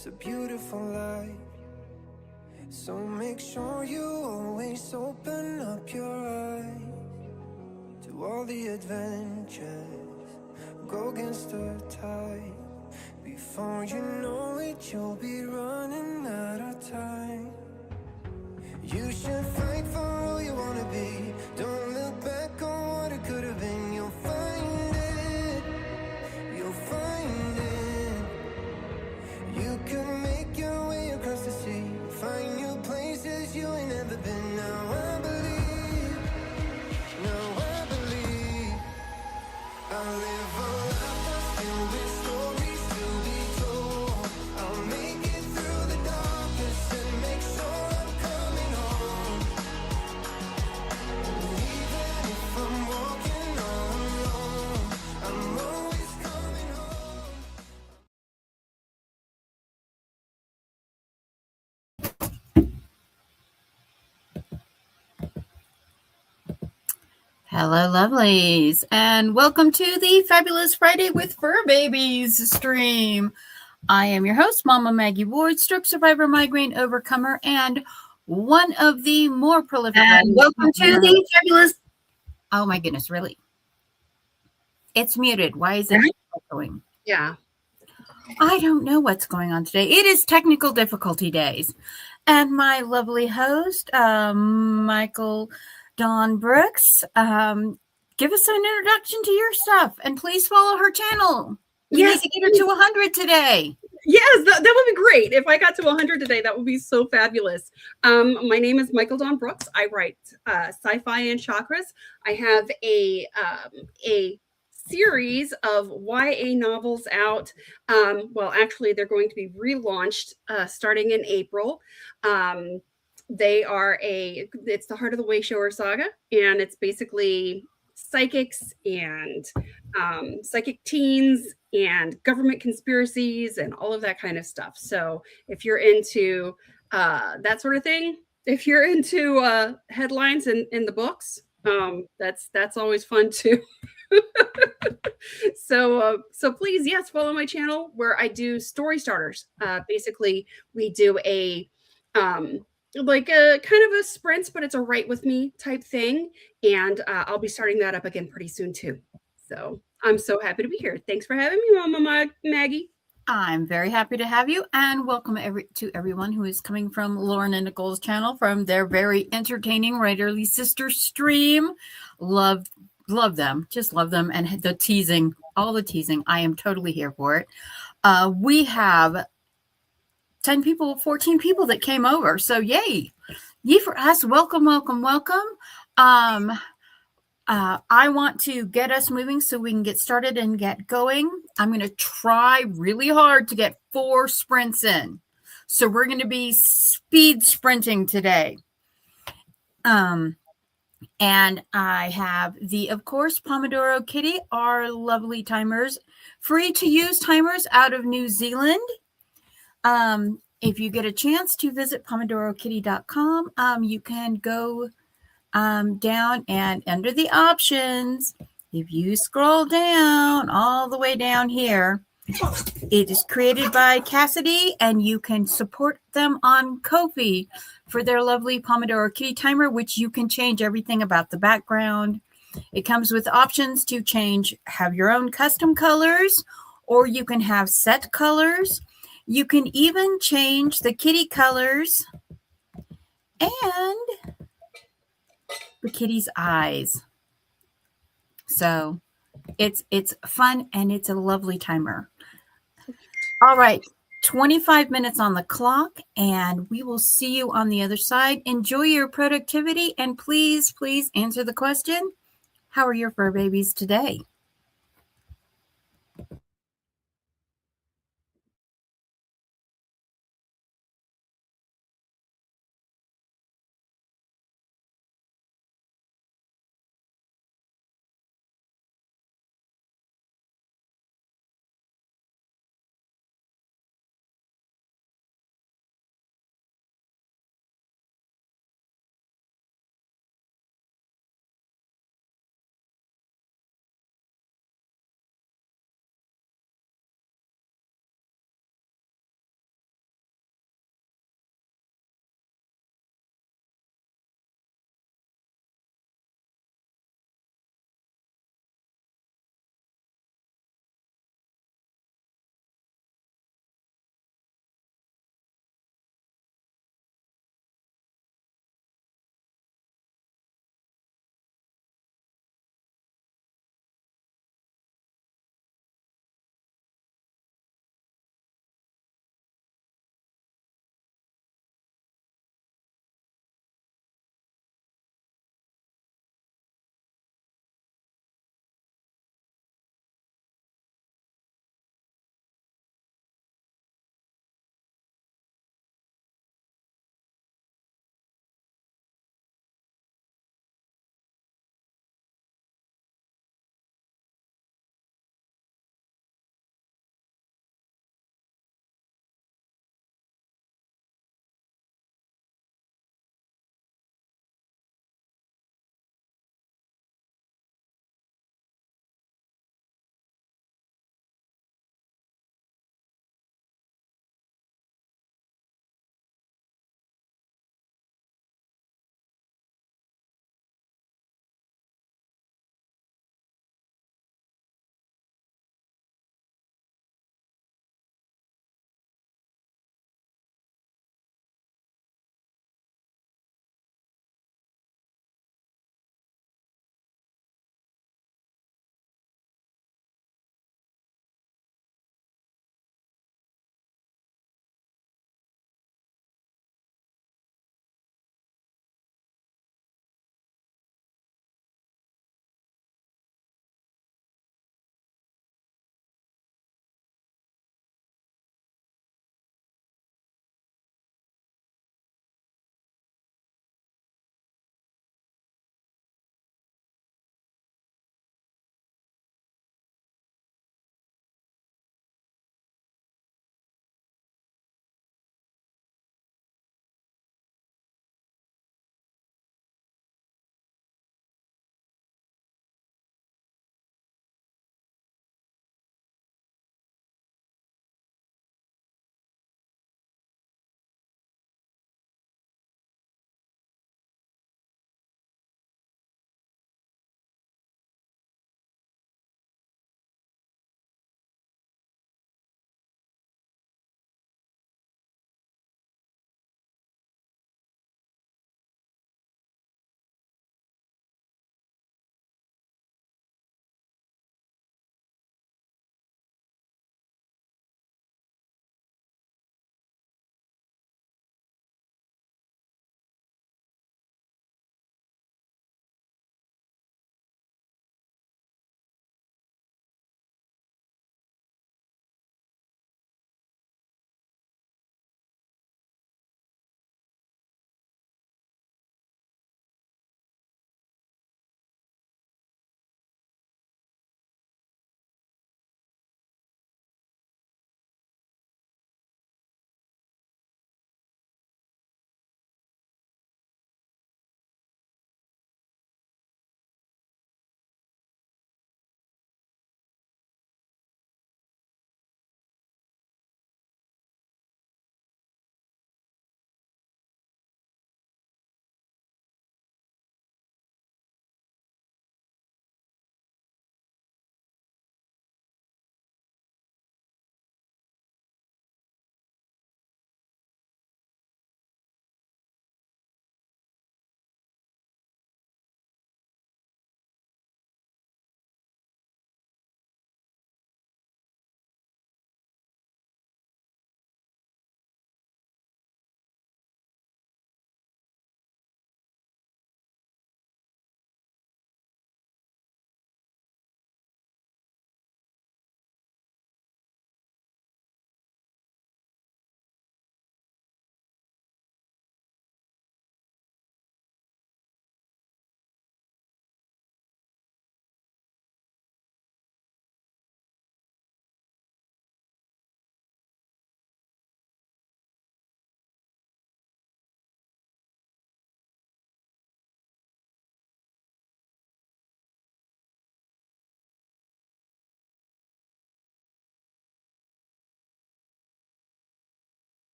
It's a beautiful life. So make sure you always open up your eyes to all the adventures. Go against the tide. Before you know it, you'll be running out of time. You should fight for who you wanna be. Don't look back on what it could have been. You'll find it. You'll find it. You can make your way across the sea. Find new places you ain't never been. Now I believe. Now I believe. I'll live a life that's filled with stories to be told. I'll make it through the darkness and make sure I'm coming home. Even if I'm walking all alone, I'm always coming home. Hello, lovelies, and welcome to the Fabulous Friday with Furbabies stream. I am your host, Mama Maggie Ward, stroke survivor, migraine overcomer, and one of the more prolific. And welcome to the Fabulous. Oh my goodness, really? It's muted. Why is it going? Yeah. I don't know what's going on today. It is technical difficulty days. And my lovely host, Michael Dawn Brooks, give us an introduction to your stuff. And please follow her channel. We need to get her to 100 today. Yes, that would be great. If I got to 100 today, that would be so fabulous. My name is Michael Dawn Brooks. I write sci-fi and chakras. I have a series of YA novels out. Well, actually, they're going to be relaunched starting in April. They are it's the Heart of the Wayshower saga, and it's basically psychics and psychic teens and government conspiracies and all of that kind of stuff. So if you're into that sort of thing, if you're into headlines in the books, that's always fun too. So please, yes, follow my channel where I do story starters. Basically, we do a like a kind of a sprints, but it's a write with me type thing, and I'll be starting that up again pretty soon too. So I'm so happy to be here. Thanks for having me, Mama Maggie. I'm very happy to have you, and welcome to everyone who is coming from Lauren and Nicole's channel from their very entertaining Writerly Sister stream. Love them, just love them, and the teasing, all the teasing. I am totally here for it. We have 10 people, 14 people that came over, so yay for us. Welcome. I want to get us moving so we can get started and get going. I'm going to try really hard to get 4 sprints in. So we're going to be speed sprinting today. And I have of course, Pomodoro Kitty, our lovely timers, free to use timers out of New Zealand. If you get a chance to visit pomodorokitty.com, you can go down, and under the options, if you scroll down all the way down here, it is created by Cassidy, and you can support them on Ko-fi for their lovely Pomodoro Kitty timer, which you can change everything about the background. It comes with options to have your own custom colors, or you can have set colors. You can even change the kitty colors and the kitty's eyes. So it's fun, and it's a lovely timer. All right, 25 minutes on the clock, and we will see you on the other side. Enjoy your productivity, and please answer the question, how are your fur babies today?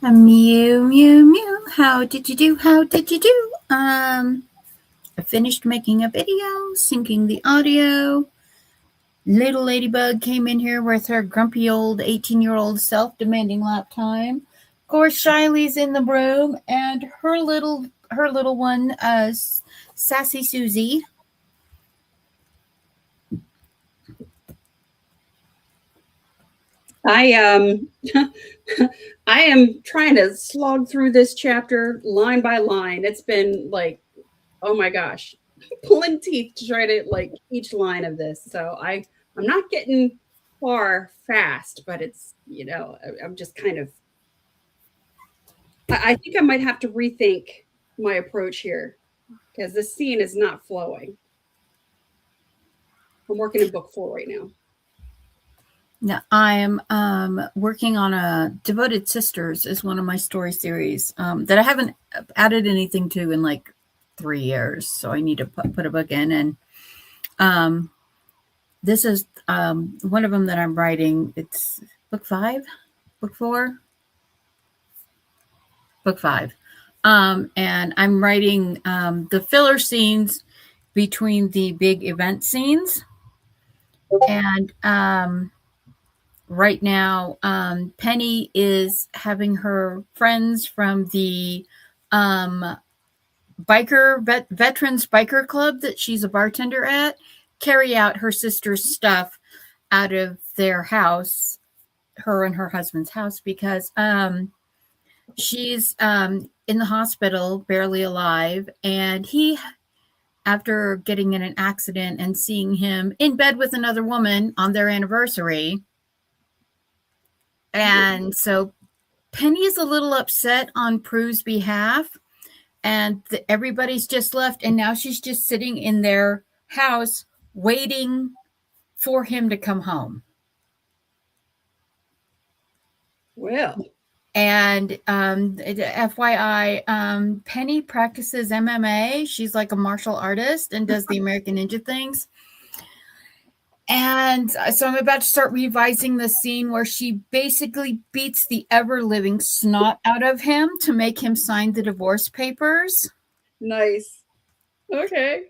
Mew, mew, mew. How did you do? How did you do? I finished making a video, syncing the audio. Little Ladybug came in here with her grumpy old 18-year-old self demanding lap time. Of course, Shiley's in the room, and her little one, Sassy Susie. I am trying to slog through this chapter line by line. It's been like, oh my gosh, pulling teeth to try to like each line of this. So I'm not getting far fast, but it's, I'm just kind of, I think I might have to rethink my approach here because this scene is not flowing. I'm working in book 4 right now. Now, I am working on a Devoted Sisters is one of my story series that I haven't added anything to in like 3 years. So I need to put a book in. And this is one of them that I'm writing. It's book 5, book 4, book 5. And I'm writing the filler scenes between the big event scenes. And right now, Penny is having her friends from the veterans biker club that she's a bartender at carry out her sister's stuff out of their house, her and her husband's house, because she's in the hospital, barely alive, and he, after getting in an accident and seeing him in bed with another woman on their anniversary. And so Penny is a little upset on Prue's behalf, and everybody's just left, and now she's just sitting in their house waiting for him to come home. Well, and FYI, Penny practices MMA. She's like a martial artist and does the American Ninja things. And so I'm about to start revising the scene where she basically beats the ever-living snot out of him to make him sign the divorce papers. Nice. Okay.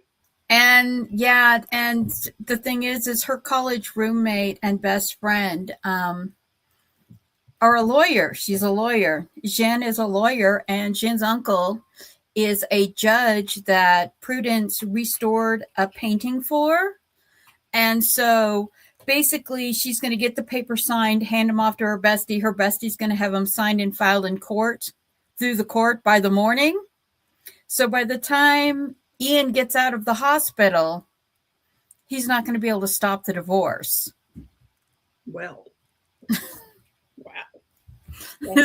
And yeah, and the thing is her college roommate and best friend are a lawyer. She's a lawyer. Jen is a lawyer, and Jen's uncle is a judge that Prudence restored a painting for. And so basically she's going to get the paper signed, hand them off to her bestie. Her bestie's going to have them signed and filed in court through the court by the morning. So by the time Ian gets out of the hospital, he's not going to be able to stop the divorce. Well, wow.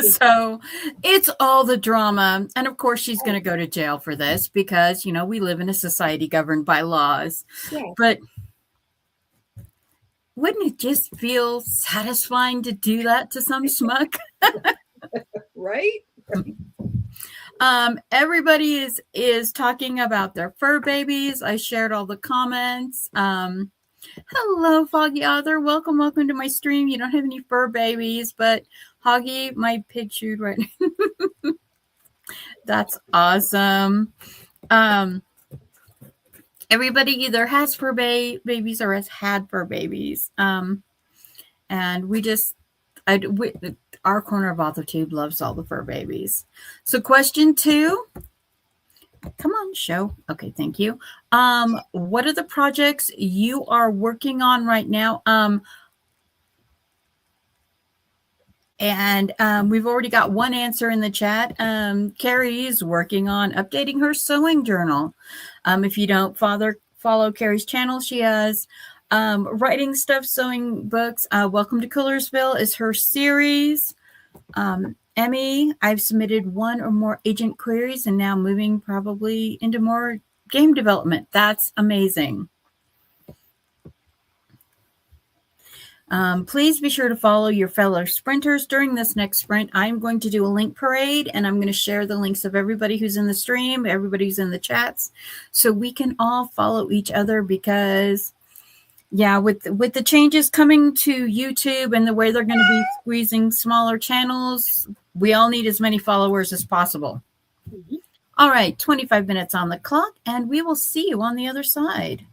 So it's all the drama. And of course, she's going to go to jail for this because, we live in a society governed by laws. Yeah. But wouldn't it just feel satisfying to do that to some schmuck? Right? Everybody is talking about their fur babies. I shared all the comments. Hello, Foggy Author. Welcome to my stream. You don't have any fur babies, but Hoggy, my pig chewed right now. That's awesome. Everybody either has fur babies or has had fur babies. And our corner of AuthorTube loves all the fur babies. So question 2. Come on, show. Okay, thank you. What are the projects you are working on right now? And we've already got one answer in the chat. Carrie is working on updating her sewing journal. If you don't follow Carrie's channel, she has writing stuff, sewing books. Welcome to Coolersville is her series. Emmy, I've submitted 1 or more agent queries and now moving probably into more game development. That's amazing. Please be sure to follow your fellow sprinters during this next sprint. I'm going to do a link parade, and I'm going to share the links of everybody who's in the stream, everybody who's in the chats, so we can all follow each other because, yeah, with the changes coming to YouTube and the way they're going to be squeezing smaller channels, We all need as many followers as possible. Mhm. All right, 25 minutes on the clock, and we will see you on the other side.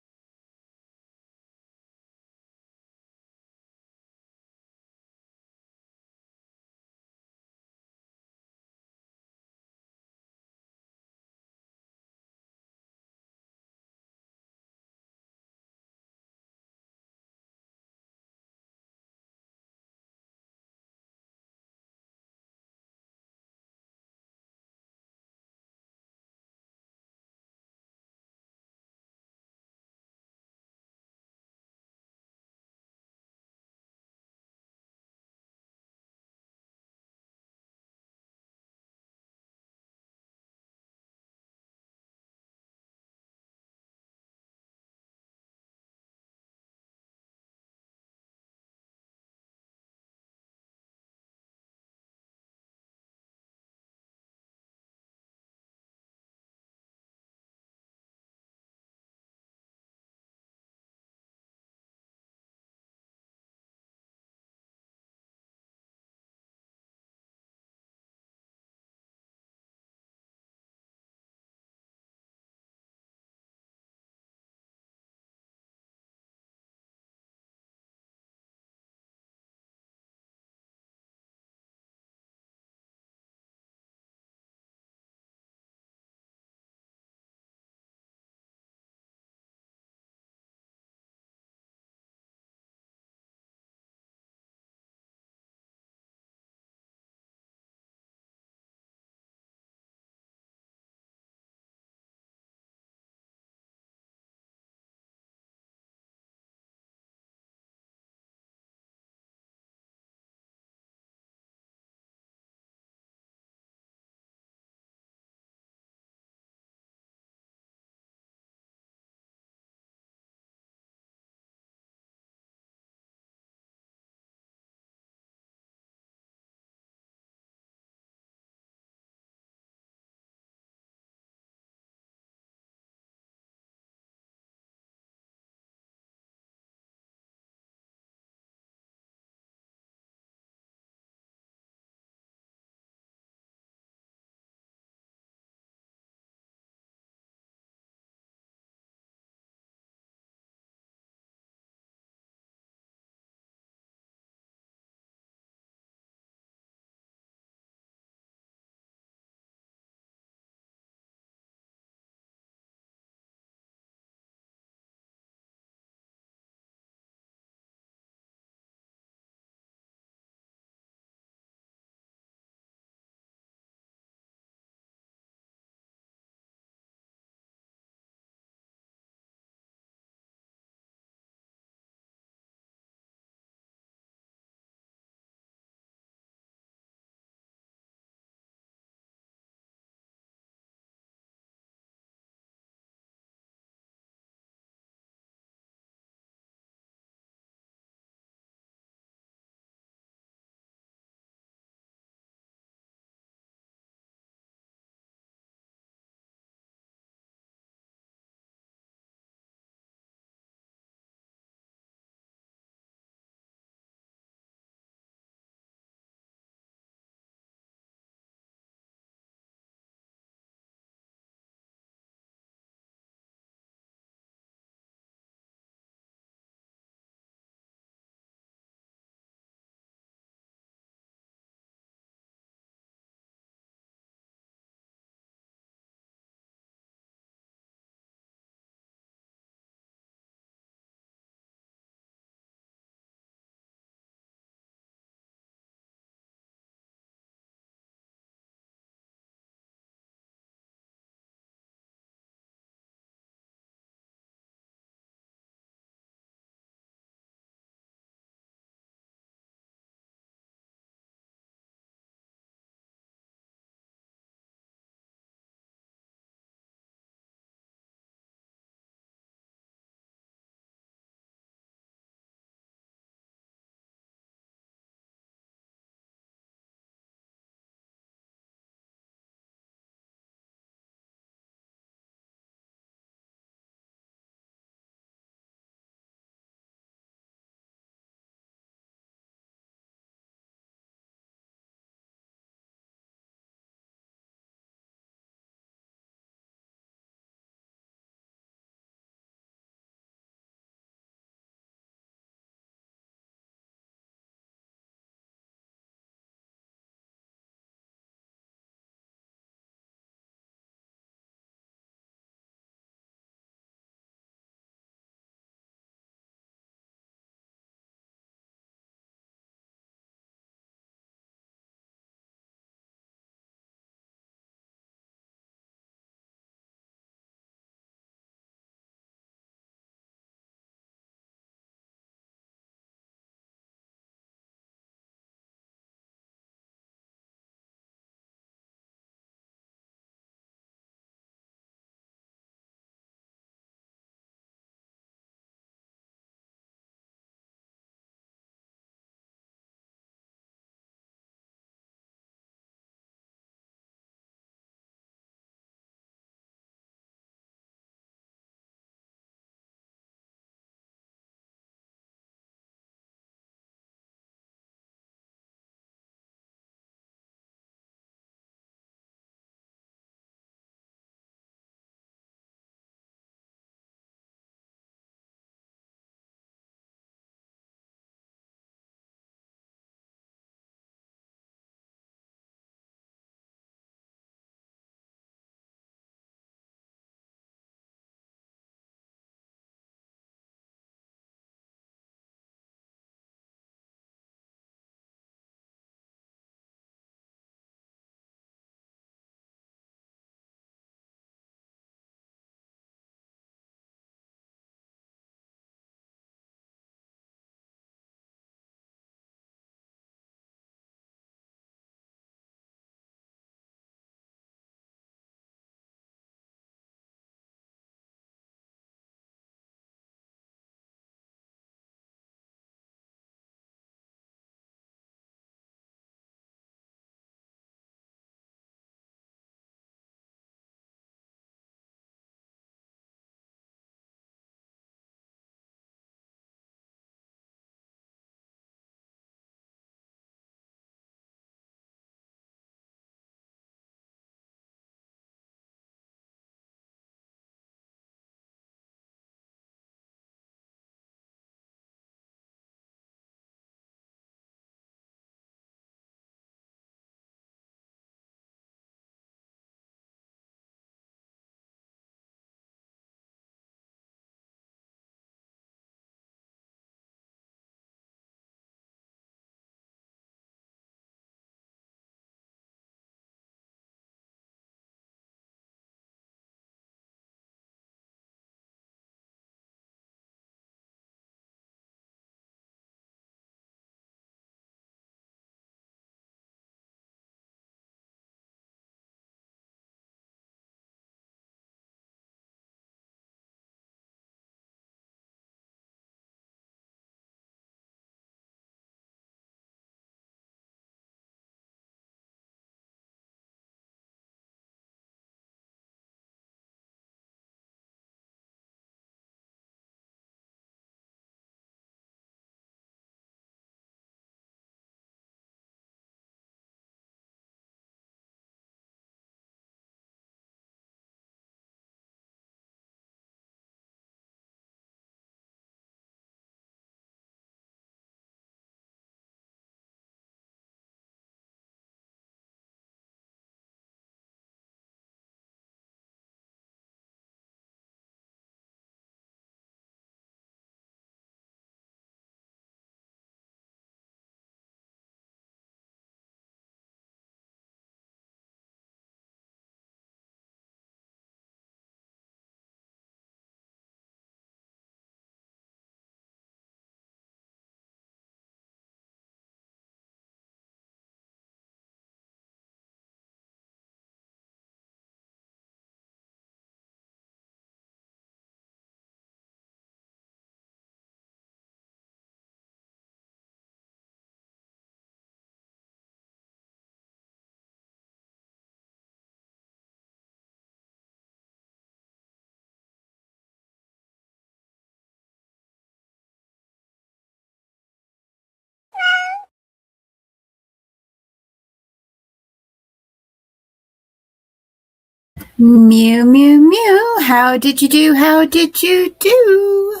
Mew, mew, mew. How did you do? How did you do?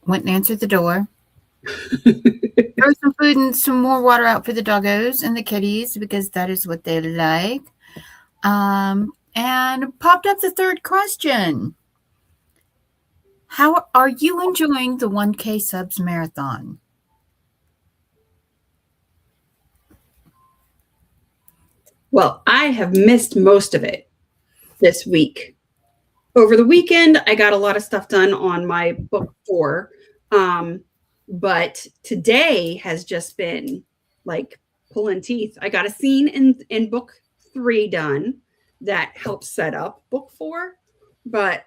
Went and answered the door. Throw some food and some more water out for the doggos and the kitties because that is what they like. And popped up the third question. How are you enjoying the 1K subs marathon? Well, I have missed most of it this week. Over the weekend, I got a lot of stuff done on my book 4. But today has just been like pulling teeth. I got a scene in book 3 done that helps set up book 4. But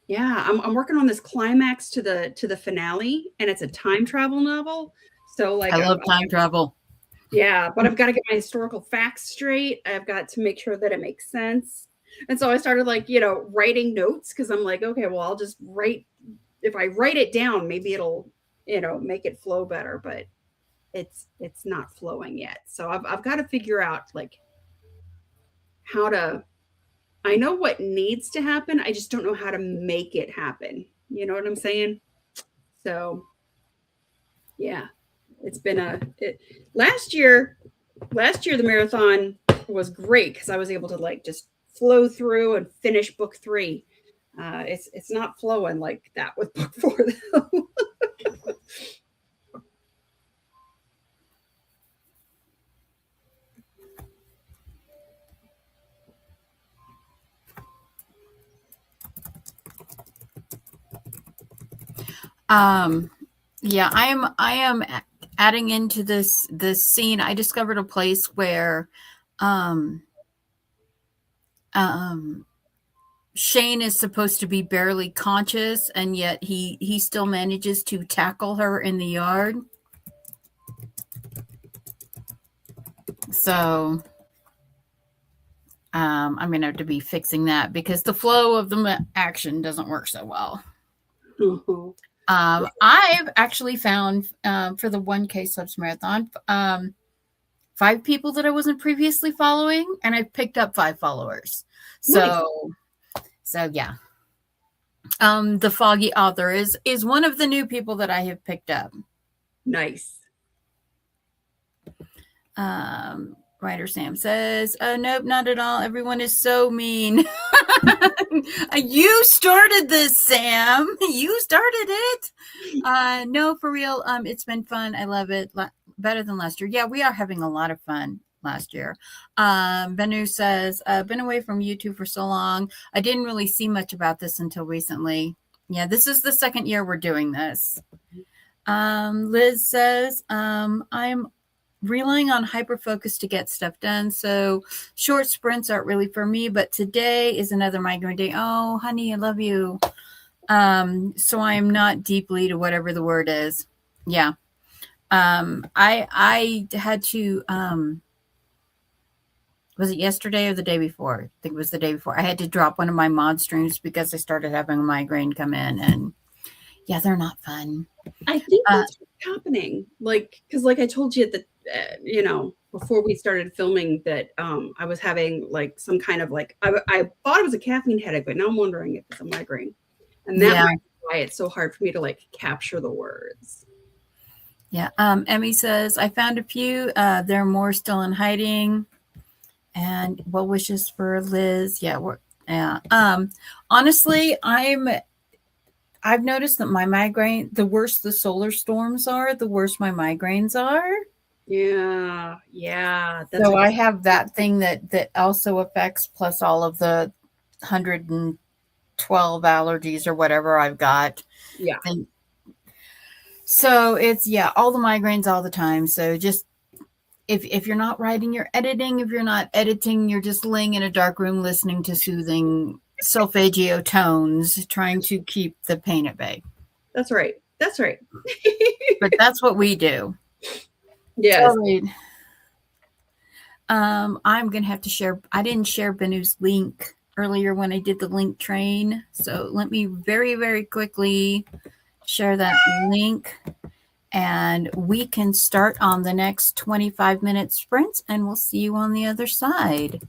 yeah, I'm working on this climax to the finale, and it's a time travel novel. So like I love time travel. Yeah, but I've got to get my historical facts straight. I've got to make sure that it makes sense. And so I started like, writing notes because I'm like, okay, well, I'll just write. If I write it down, maybe it'll, make it flow better. But it's not flowing yet. So I've got to figure out like how to. I know what needs to happen. I just don't know how to make it happen. You know what I'm saying? So yeah, it's been last year the marathon was great because I was able to like just flow through and finish book 3. It's not flowing like that with book 4 though. Yeah, I am adding into this scene. I discovered a place where Shane is supposed to be barely conscious, and yet he still manages to tackle her in the yard. So I'm going to have to be fixing that because the flow of the action doesn't work so well. Mm-hmm. I've actually found for the 1K subs marathon 5 people that I wasn't previously following, and I've picked up 5 followers. So yeah. The Foggy Author is one of the new people that I have picked up. Nice. Writer Sam says, "Oh nope, not at all. Everyone is so mean." You started this, Sam. You started it. No, for real. It's been fun. I love it. Better than last year. Yeah, we are having a lot of fun last year. Benu says, been away from YouTube for so long. I didn't really see much about this until recently. Yeah, this is the second year we're doing this. Liz says, I'm relying on hyperfocus to get stuff done. So short sprints aren't really for me, but today is another migraine day. Oh, honey, I love you. So I am not deeply to whatever the word is. Yeah. I had to, was it yesterday or the day before? I think it was the day before. I had to drop one of my mod streams because I started having a migraine come in, and yeah, they're not fun. I think that's what's happening. Like, because like I told you at the, before we started filming that I was having like some kind of like, I thought it was a caffeine headache, but now I'm wondering if it's a migraine. And that might be why it's so hard for me to like capture the words. Yeah. Emmy says, I found a few. There are more still in hiding. And well wishes for Liz. Yeah. Honestly, I've noticed that my migraine, the worse the solar storms are, the worse my migraines are. Yeah. Yeah. So I have that thing that also affects, plus all of the 112 allergies or whatever I've got. Yeah. And so it's, all the migraines all the time. So just, if you're not writing, you're editing. If you're not editing, you're just laying in a dark room listening to soothing solfeggio tones, trying to keep the pain at bay. That's right. That's right. But that's what we do. Yes. I'm going to have to share. I didn't share Benu's link earlier when I did the link train. So let me very, very quickly share that link. and we can start on the next 25-minute sprints, and we'll see you on the other side.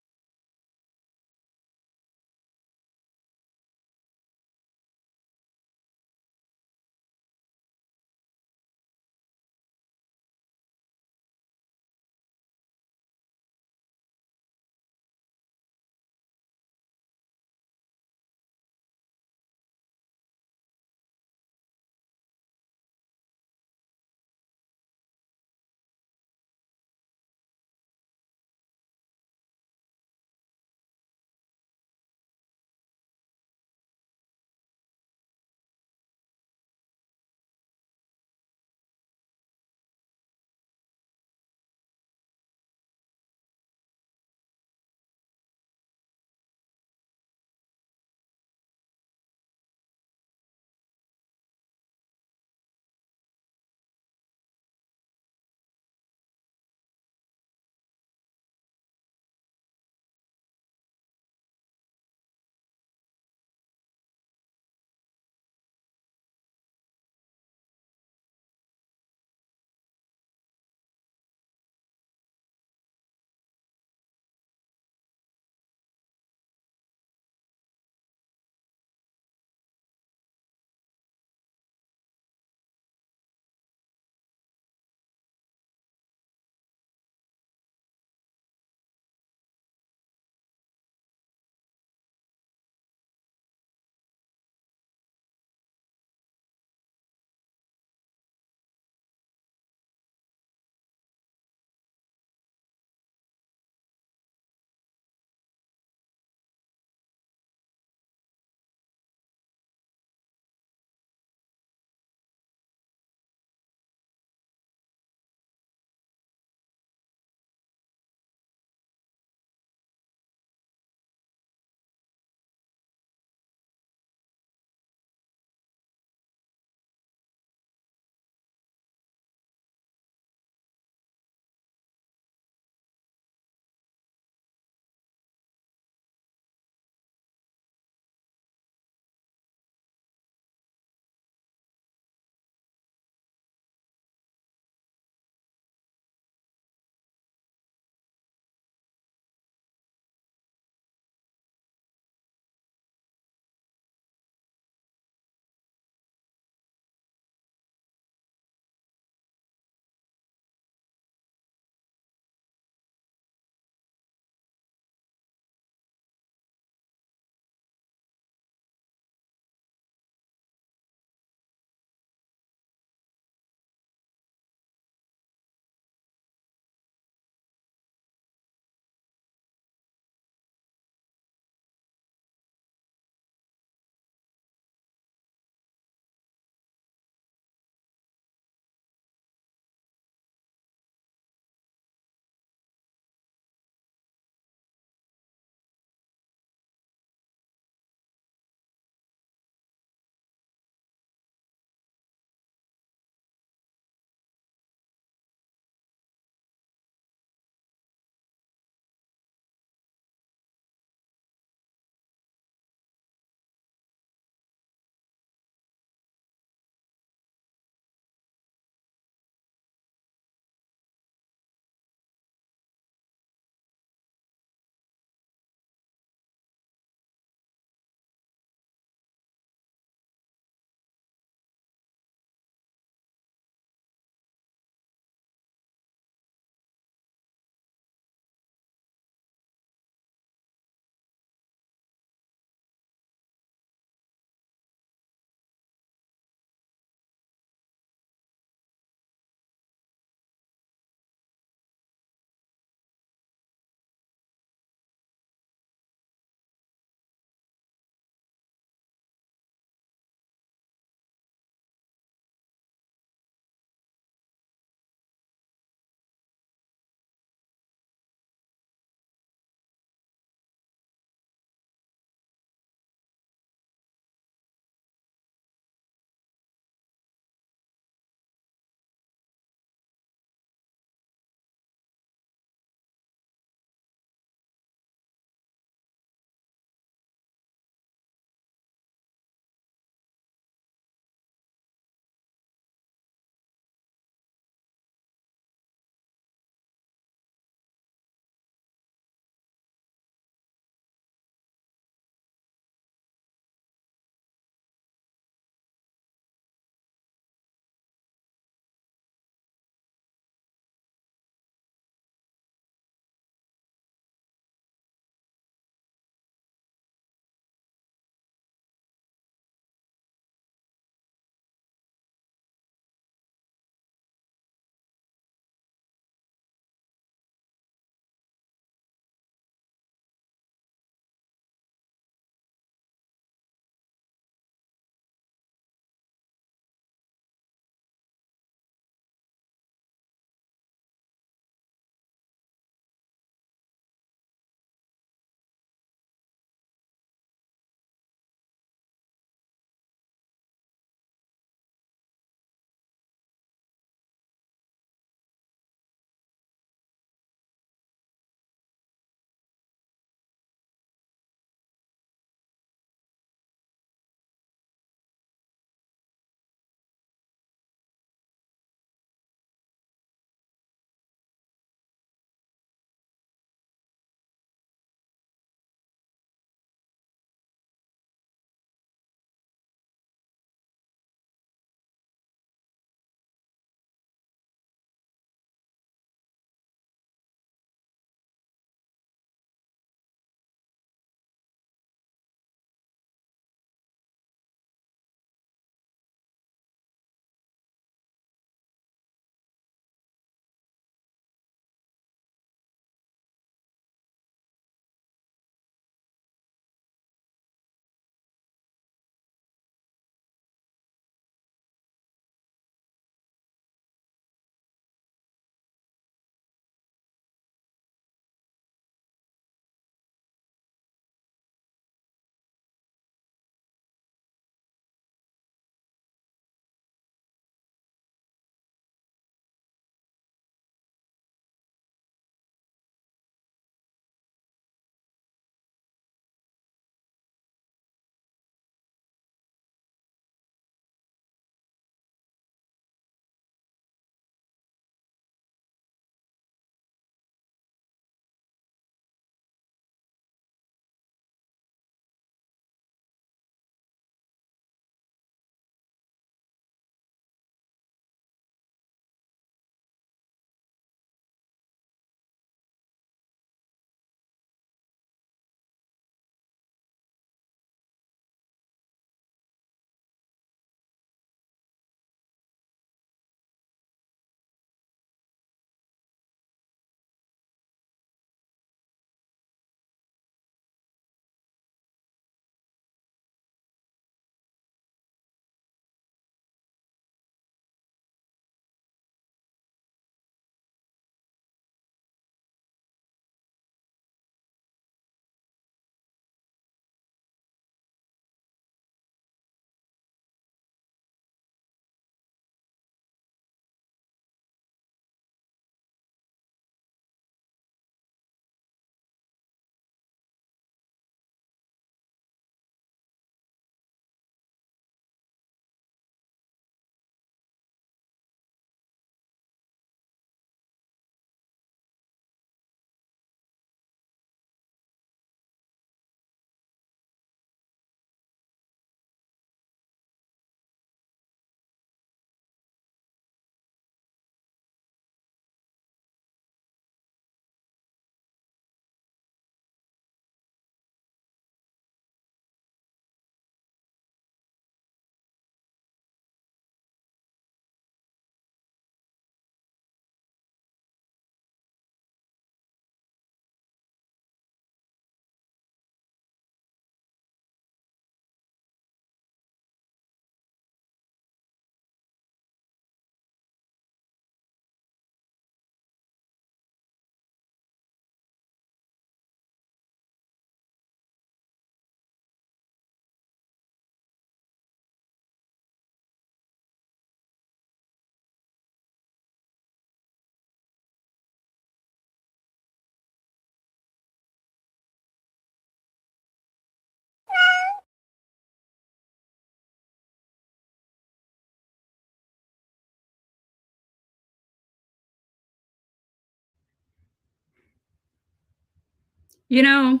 You know,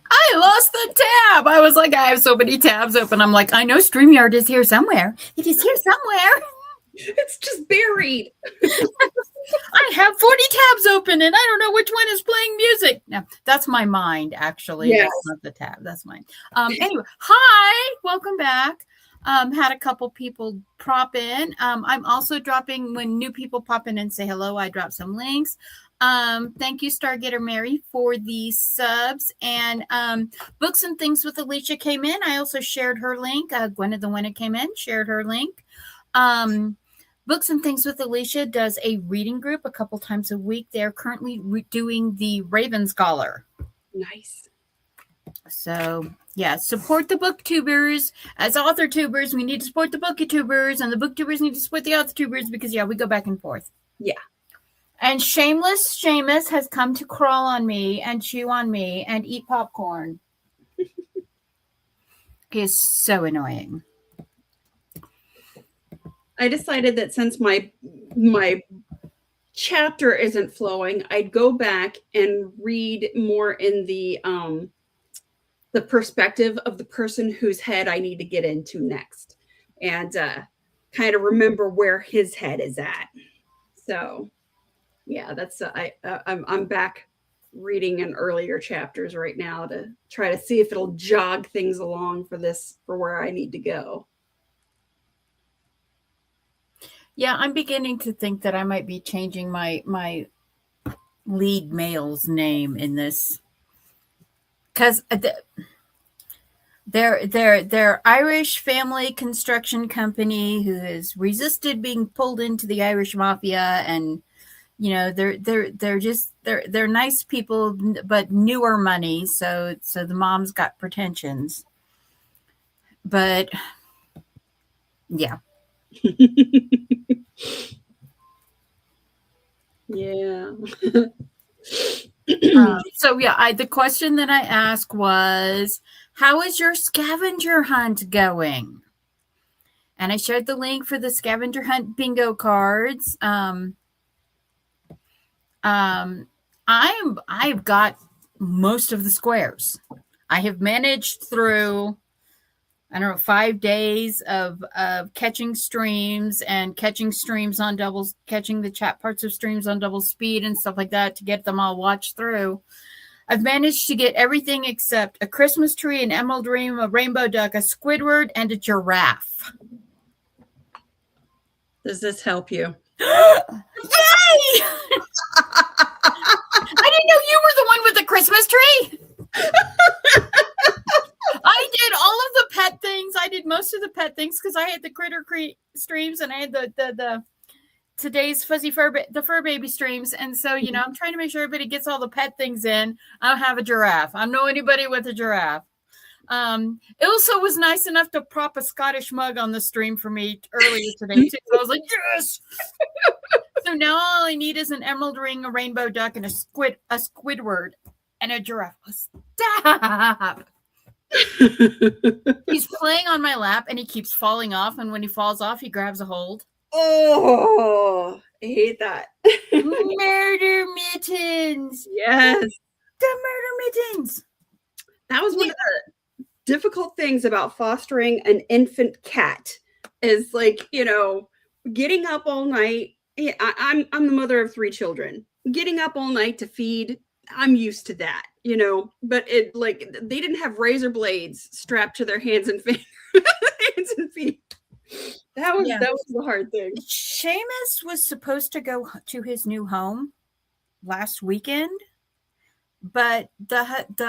I lost the tab. I was like, I have so many tabs open. I'm like, I know StreamYard is here somewhere. It is here somewhere. it's just buried. I have 40 tabs open and I don't know which one is playing music. No, that's my mind, actually. Yes. That's not the tab. That's mine. Anyway, hi, welcome back. Had a couple people prop in. I'm also dropping, when new people pop in and say hello, I drop some links. Thank you, Stargater Mary, for the subs. And Books and Things with Alicia came in. I also shared her link. Gwen the Winner came in, shared her link. Books and Things with Alicia does a reading group a couple times a week. They're currently doing the Raven Scholar. Nice. So, yeah, support the booktubers. As author tubers, we need to support the booktubers, and the booktubers need to support the author tubers because, yeah, we go back and forth. Yeah. And Shameless Seamus has come to crawl on me and chew on me and eat popcorn. He is so annoying. I decided that since my chapter isn't flowing, I'd go back and read more in the perspective of the person whose head I need to get into next, and kind of remember where his head is at. So, yeah, that's I'm back reading in earlier chapters right now to try to see if it'll jog things along for where I need to go. Yeah, I'm beginning to think that I might be changing my lead male's name in this, because they're Irish family construction company who has resisted being pulled into the Irish mafia, and you know they're nice people, but newer money. So the mom's got pretensions, but yeah. Yeah. So yeah, the question that I asked was, how is your scavenger hunt going? And I shared the link for the scavenger hunt bingo cards. I've got most of the squares. I have managed through, I don't know, 5 days of catching streams on doubles, catching the chat parts of streams on double speed and stuff like that to get them all watched through. I've managed to get everything except a Christmas tree, an emerald dream, a rainbow duck, a Squidward, and a giraffe. Does this help you? Yay! I didn't know you were the one with the Christmas tree. I did all of the pet things. I did most of the pet things because I had the Critter streams and I had the today's the Furbaby streams. And so, you know, I'm trying to make sure everybody gets all the pet things in. I don't have a giraffe. I don't know anybody with a giraffe. Ilsa was nice enough to prop a Scottish mug on the stream for me earlier today too. So I was like, yes. So now all I need is an emerald ring, a rainbow duck, and a Squidward, and a giraffe. Stop. He's playing on my lap and he keeps falling off, and when he falls off, he grabs a hold. Oh, I hate that. Murder mittens. Yes. The murder mittens. That was one of the difficult things about fostering an infant cat is, like, you know, getting up all night. I'm the mother of 3 children. Getting up all night to feed, I'm used to that, you know, but it, like, they didn't have razor blades strapped to their hands and feet. That was the hard thing. Seamus was supposed to go to his new home last weekend, but the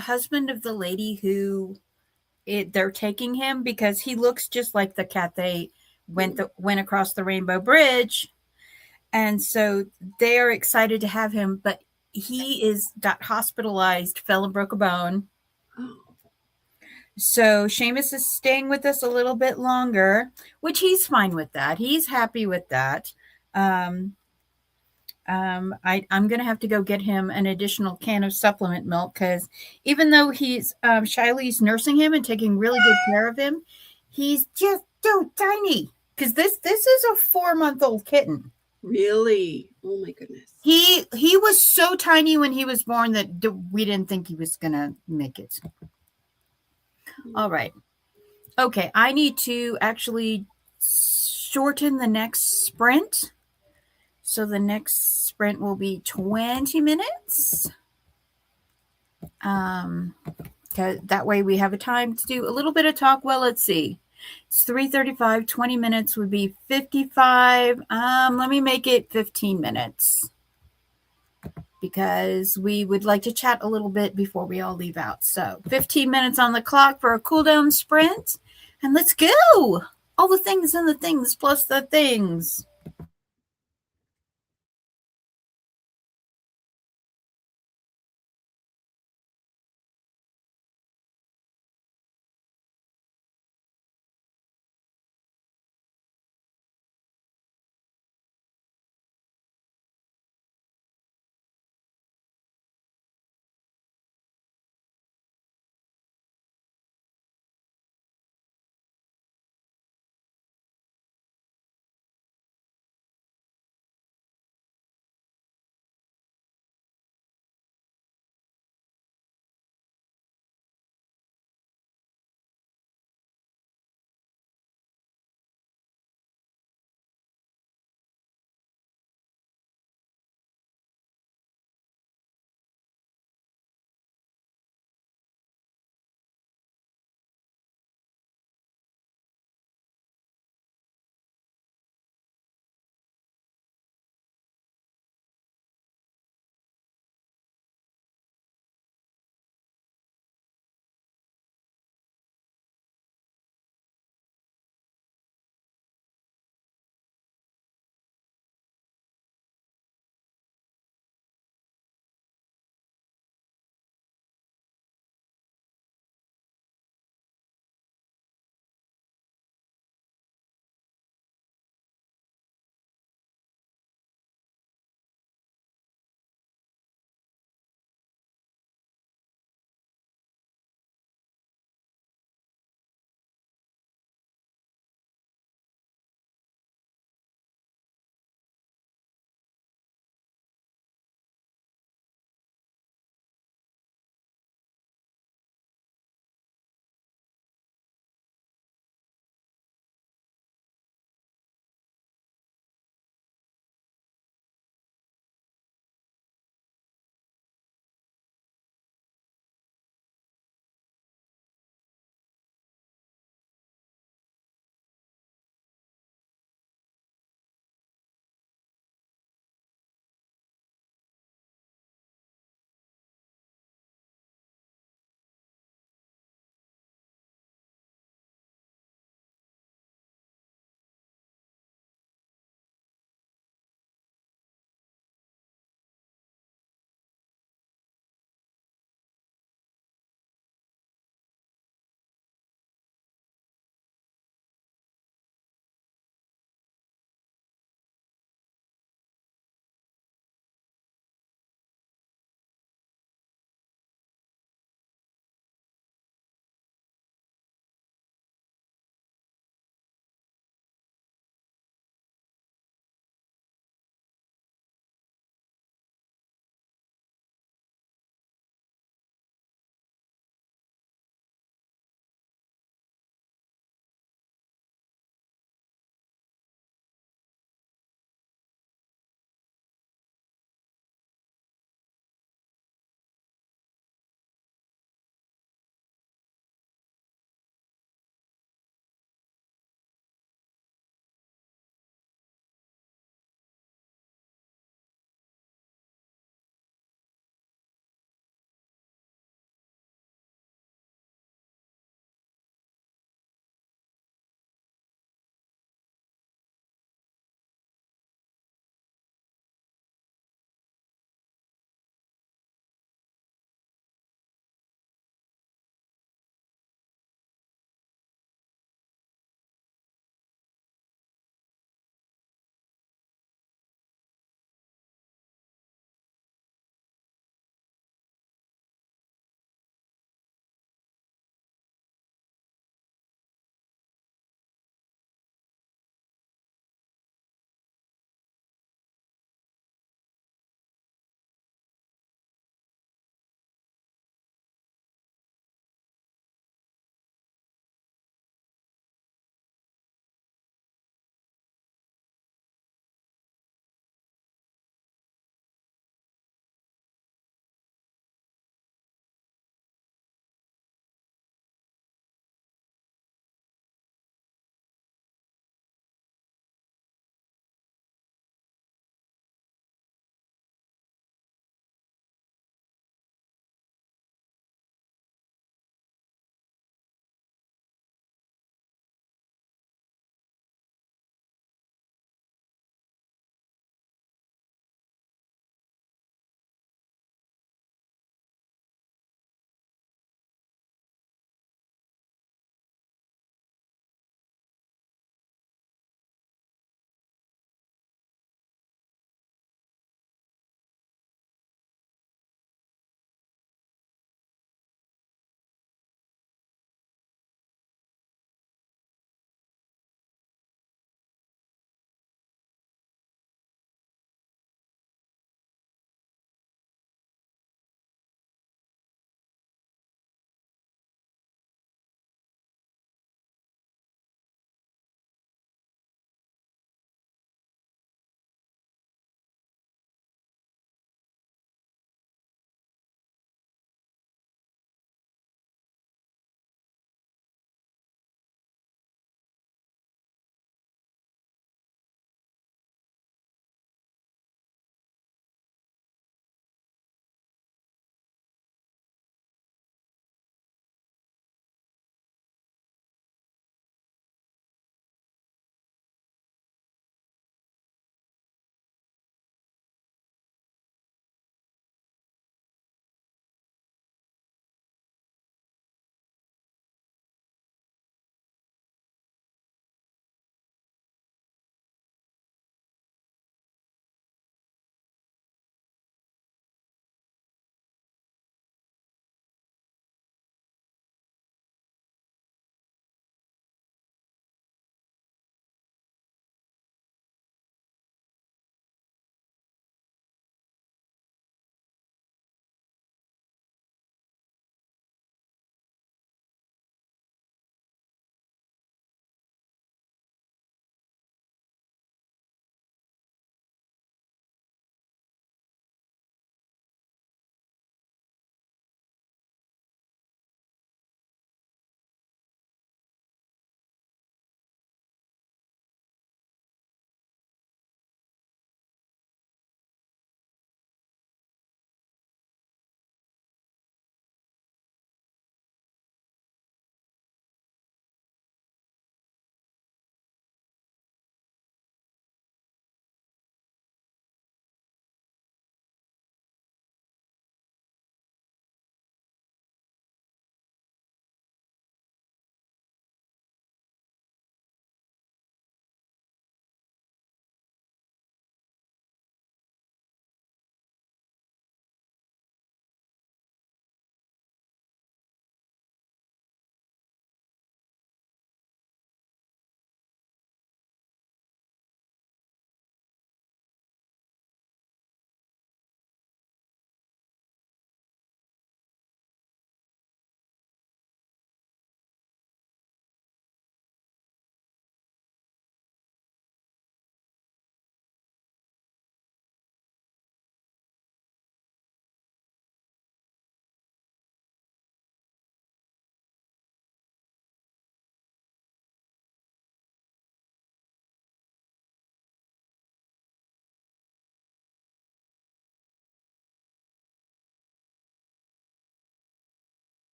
husband of the lady who they're taking him, because he looks just like the cat they went across the Rainbow Bridge, and so they are excited to have him, but he got hospitalized, fell and broke a bone. So Seamus is staying with us a little bit longer, which he's fine with that. He's happy with that. I'm going to have to go get him an additional can of supplement milk, because even though Shiley's nursing him and taking really good care of him, he's just so tiny. Because this is a 4-month-old kitten. Really? Oh my goodness. He was so tiny when he was born that we didn't think he was gonna make it. All right. Okay, I need to actually shorten the next sprint. So the next sprint will be 20 minutes. That way we have a time to do a little bit of talk. Well, let's see. It's 3:35. 20 minutes would be 55. Let me make it 15 minutes because we would like to chat a little bit before we all leave out. So 15 minutes on the clock for a cool down sprint. And let's go. All the things and the things plus the things.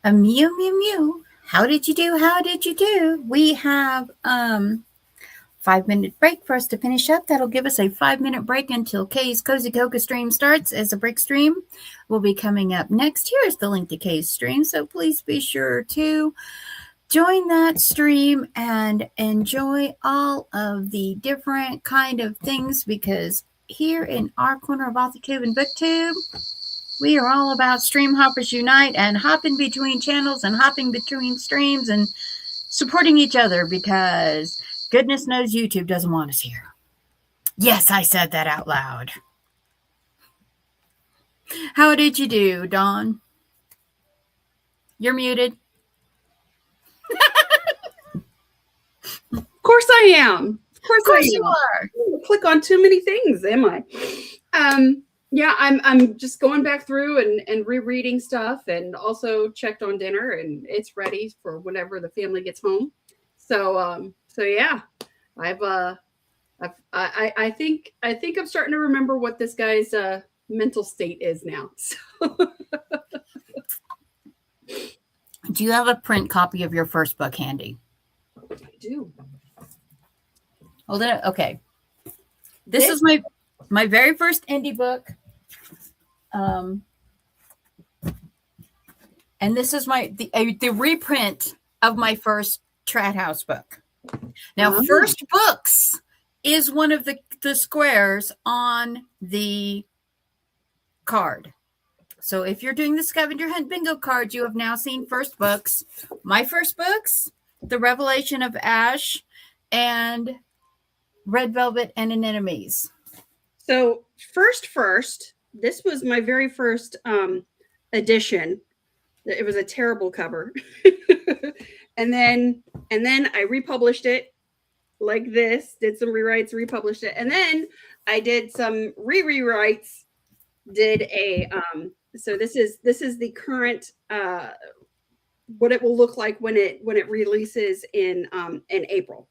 A mew, mew, mew. How did you do? How did you do? We have 5-minute break for us to finish up. That'll give us a 5-minute break until Kay's Cozy Coca stream starts as a break stream. Will be coming up next. Here's the link to Kay's stream, so please be sure to join that stream and enjoy all of the different kind of things, because here in our corner of Authotube and Booktube, we are all about Stream Hoppers Unite and hopping between channels and hopping between streams and supporting each other, because goodness knows YouTube doesn't want us here. Yes, I said that out loud. How did you do, Dawn? You're muted. Of course I am. Of course I am. You are. Click on too many things, am I? Yeah, I'm just going back through and rereading stuff, and also checked on dinner, and it's ready for whenever the family gets home. So yeah, I think I'm starting to remember what this guy's mental state is now. So. Do you have a print copy of your first book handy? I do. Hold it. Okay. This is my very first indie book. And this is the reprint of my first Trad House book. Now, First Books is one of the squares on the card. So if you're doing the scavenger hunt bingo card, you have now seen First Books. My first books, The Revelation of Ash and Red Velvet and Anemones. So first, this was my very first edition. It was a terrible cover. and then I republished it like this, did some rewrites, republished it. And then I did some rewrites, did a so this is the current what it will look like when it releases in April.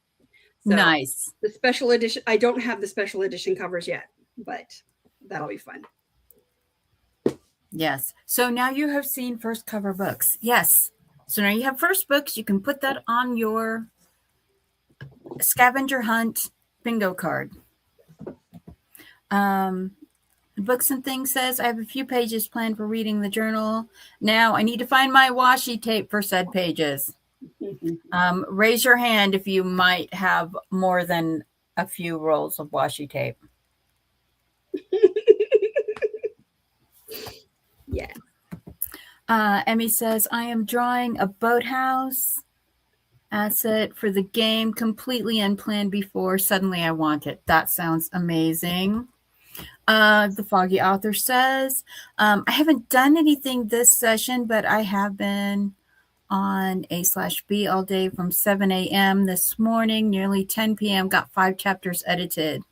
So nice. The special edition, I don't have the special edition covers yet, but that'll be fun. Yes. So now you have seen first cover books. Yes. So now you have first books. You can put that on your scavenger hunt bingo card. Books and Things says, I have a few pages planned for reading the journal. Now I need to find my washi tape for said pages. Raise your hand if you might have more than a few rolls of washi tape. Yeah. Emmy says, I am drawing a boathouse asset for the game, completely unplanned before. Suddenly I want it. That sounds amazing. The Foggy Author says, I haven't done anything this session, but I have been on A/B all day from 7 a.m. this morning, nearly 10 p.m. Got 5 chapters edited.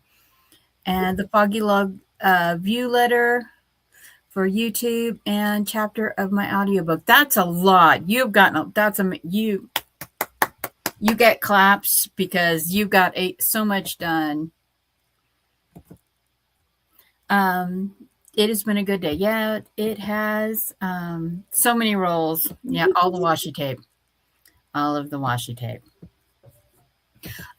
And the Foggy Log view letter for YouTube and chapter of my audiobook. That's a lot. You've gotten you get claps because you've got so much done. It has been a good day. Yeah, it has. So many rolls. Yeah, all the washi tape. All of the washi tape.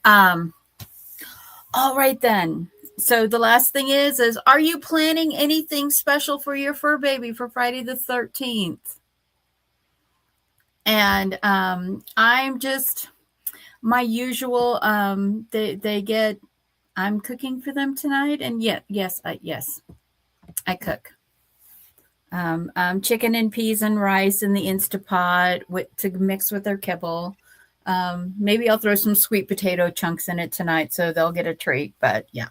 All right then. So the last thing is are you planning anything special for your fur baby for Friday the 13th? And I'm just my usual. They get. I'm cooking for them tonight, and yes, I cook. Chicken and peas and rice in the Instapot to mix with their kibble. Maybe I'll throw some sweet potato chunks in it tonight, so they'll get a treat. But yeah,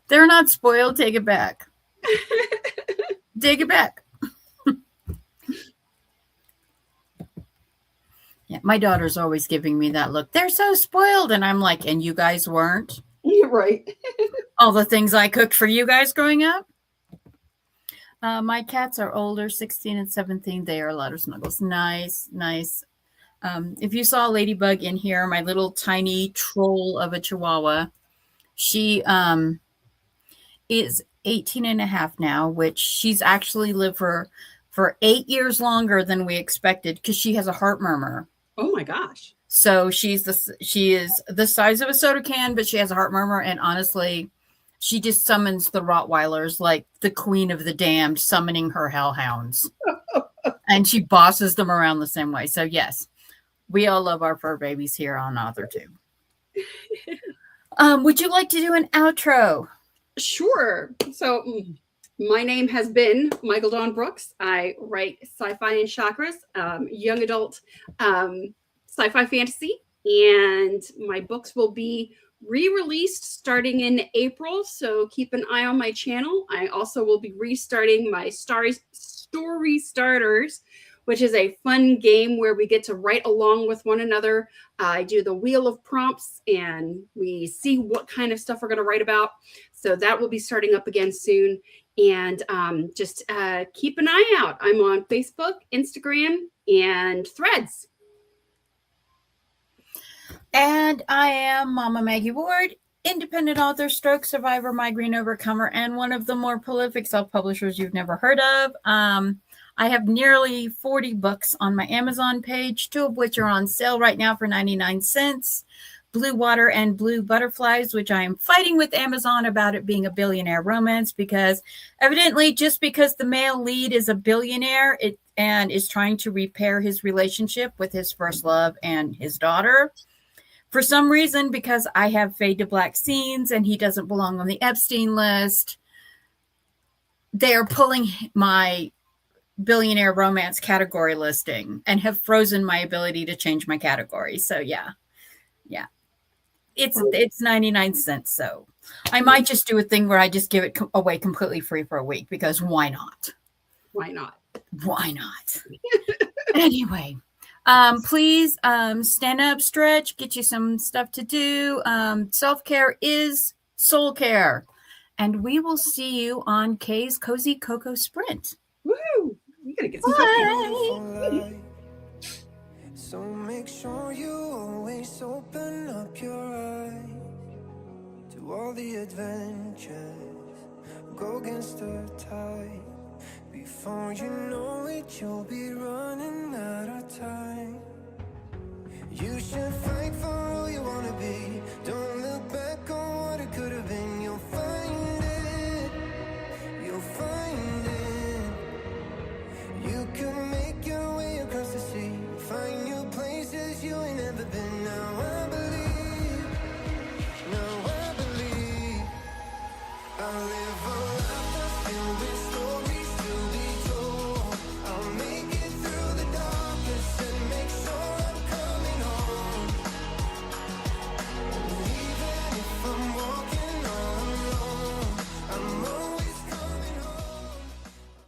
they're not spoiled. Take it back. Take it back. Yeah, my daughter's always giving me that look. They're so spoiled. And I'm like, and you guys weren't? You're right. All the things I cooked for you guys growing up. My cats are older, 16 and 17. They are a lot of snuggles. Nice. If you saw Ladybug in here, my little tiny troll of a Chihuahua, she is 18 and a half now, which she's actually lived for for 8 years longer than we expected because she has a heart murmur. Oh my gosh. So she is the size of a soda can, but she has a heart murmur. And honestly, she just summons the Rottweilers like the queen of the damned, summoning her hellhounds. And she bosses them around the same way. So yes, we all love our fur babies here on AuthorTube. Would you like to do an outro? Sure. So my name has been Michael Dawn Brooks. I write sci-fi and chakras, young adult sci-fi fantasy, and my books will be re-released starting in April, so keep an eye on my channel. I also will be restarting my Story Starters, which is a fun game where we get to write along with one another. I do the wheel of prompts and we see what kind of stuff we're going to write about. So that will be starting up again soon. And just keep an eye out. I'm on Facebook, Instagram, and Threads. And I am Mama Maggie Ward, independent author, stroke survivor, migraine overcomer, and one of the more prolific self-publishers you've never heard of. I have nearly 40 books on my Amazon page, 2 of which are on sale right now for 99 cents. Blue Water and Blue Butterflies, which I am fighting with Amazon about it being a billionaire romance, because evidently just because the male lead is a billionaire and is trying to repair his relationship with his first love and his daughter, for some reason, because I have fade to black scenes and he doesn't belong on the Epstein list, they are pulling my billionaire romance category listing and have frozen my ability to change my category. So yeah. It's 99 cents. So I might just do a thing where I just give it away completely free for a week, because why not? Why not? Anyway, please stand up, stretch, get you some stuff to do. Self-care is soul care. And we will see you on Kay's Cozy Cocoa Sprint. Woo! You gotta get some Bye. So make sure you always open up your eyes to all the adventures. Go against the tide. Before you know it, you'll be running out of time. You should fight for who you wanna be. Don't look back on what it could have been. You'll find it. You'll find it. You can make your way across the sea. Find new places you ain't never been.